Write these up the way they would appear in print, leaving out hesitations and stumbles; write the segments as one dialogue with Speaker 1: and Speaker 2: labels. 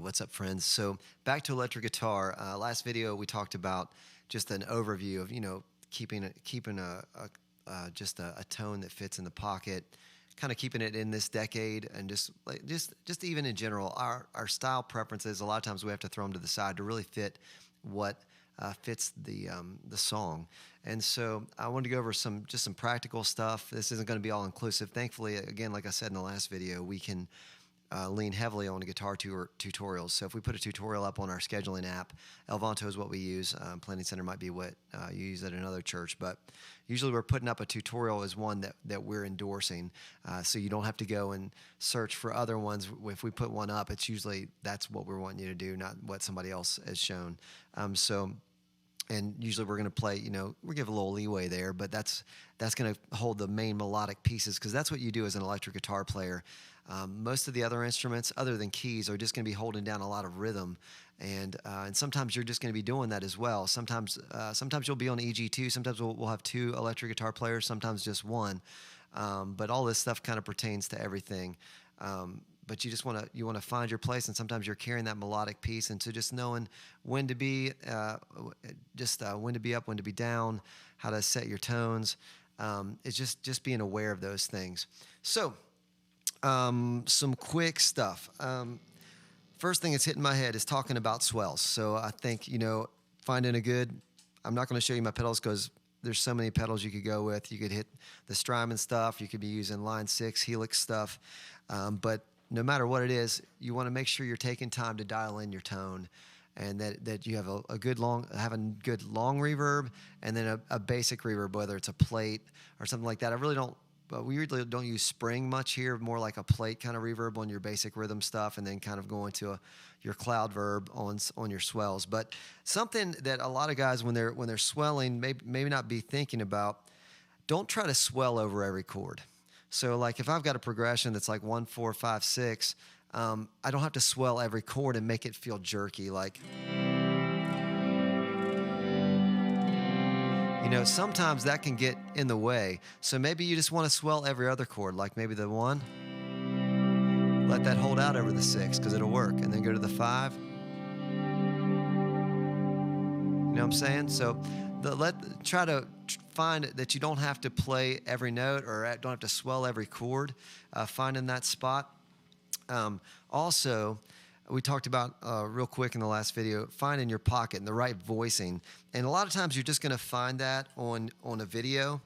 Speaker 1: what's up, friends? So back to electric guitar. Last video we talked about just an overview of keeping just a tone that fits in the pocket, kind of keeping it in this decade, and just even in general, our style preferences. A lot of times we have to throw them to the side to really fit what fits the song. And so I wanted to go over some practical stuff. This isn't going to be all inclusive. Thankfully, again, like I said in the last video, we can lean heavily on guitar tutorials. So if we put a tutorial up on our scheduling app, Elvanto is what we use. Planning Center might be what you use at another church, but usually we're putting up a tutorial as one that we're endorsing. So you don't have to go and search for other ones. If we put one up, it's usually that's what we're wanting you to do, not what somebody else has shown. And usually we're going to play, we give a little leeway there, but that's going to hold the main melodic pieces, because that's what you do as an electric guitar player. Most of the other instruments, other than keys, are just going to be holding down a lot of rhythm, and sometimes you're just going to be doing that as well. Sometimes you'll be on EG2. Sometimes we'll have two electric guitar players. Sometimes just one. But all this stuff kind of pertains to everything. But you just want to find your place, and sometimes you're carrying that melodic piece, and so just knowing when to be when to be up, when to be down, how to set your tones. It's just being aware of those things. So some quick stuff. First thing that's hitting my head is talking about swells. So I think finding a good. I'm not going to show you my pedals because there's so many pedals you could go with. You could hit the Strymon stuff. You could be using Line 6 Helix stuff, but no matter what it is, you want to make sure you're taking time to dial in your tone, and that you have a good long reverb, and then a basic reverb, whether it's a plate or something like that. We really don't use spring much here, more like a plate kind of reverb on your basic rhythm stuff, and then kind of going to your cloud verb on your swells. But something that a lot of guys, when they're swelling, maybe not be thinking about, don't try to swell over every chord. So like if I've got a progression that's like 1, 4, 5, 6, I don't have to swell every chord and make it feel jerky. Like, sometimes that can get in the way. So maybe you just want to swell every other chord, like maybe the 1. Let that hold out over the 6 because it'll work, and then go to the 5. You know what I'm saying? So try to find that you don't have to play every note or don't have to swell every chord, finding that spot. Also, we talked about real quick in the last video, finding your pocket and the right voicing. And a lot of times you're just going to find that on a video,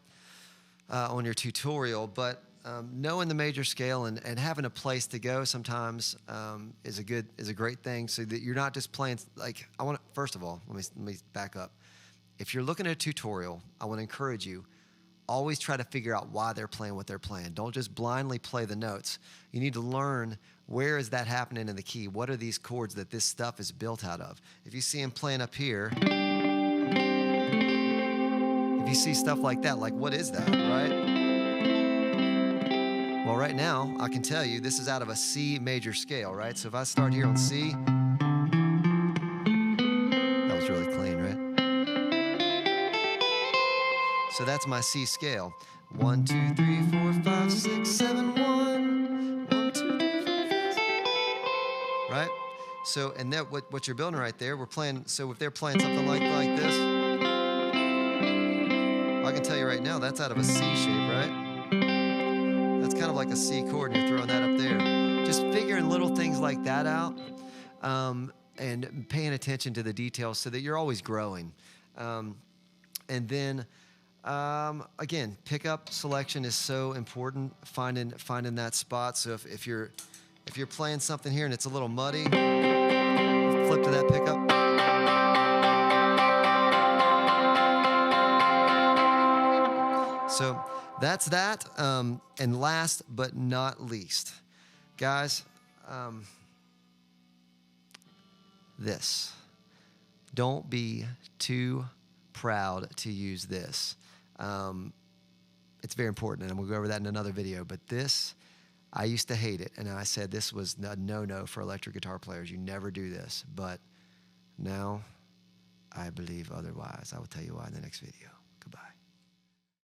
Speaker 1: on your tutorial, but knowing the major scale and having a place to go sometimes is a great thing, so that you're not just playing. Like, first of all, let me back up. If you're looking at a tutorial, I want to encourage you, always try to figure out why they're playing what they're playing. Don't just blindly play the notes. You need to learn, where is that happening in the key? What are these chords that this stuff is built out of? If you see them playing up here, if you see stuff like that, like, what is that, right? Well, right now, I can tell you this is out of a C major scale, right? So if I start here on C, that was really clean, right? So that's my C scale. 1, 2, 3, 4, 5, 6, 7, 1. 1, 2, 3, 4, 5, 6. Right? So, and that what you're building right there, we're playing. So if they're playing something like this, I can tell you right now, that's out of a C shape, right? That's kind of like a C chord, and you're throwing that up there. Just figuring little things like that out, and paying attention to the details so that you're always growing. And then, again, pickup selection is so important. Finding that spot. So if you're playing something here and it's a little muddy, flip to that pickup. So that's that. And last but not least, guys, this. Don't be too proud to use this. It's very important, and we'll go over that in another video. But this, I used to hate it, and I said this was a no-no for electric guitar players. You never do this. But now I believe otherwise. I will tell you why in the next video.